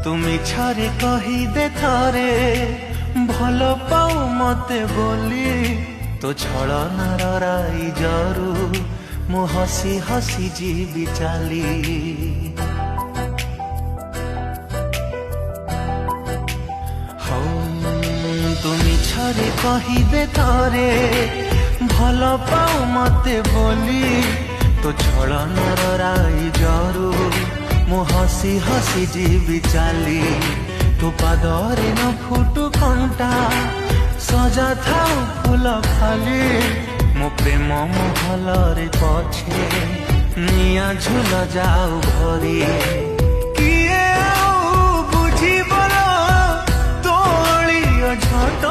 তুমি ছাড়ে কহিদে থরে ভাল পাও মতে বলি তো ছলনার রাই জরু মু হসি হসি ଯିବି চালি হও তুমি ছাড়ে কহিদে থরে ভাল পাও মতে বলি তো ছলনার রাই জরু মু হসি হসি ଯିବି চালি তো পাদরে ন ফুটু কণ্টা সজা থাও ফুল খালি মো প্রেম মহলরে পছে নিয়া ঝুল যাও ভরি কিয়ে আউ বুঝিবল তোলিও ঝট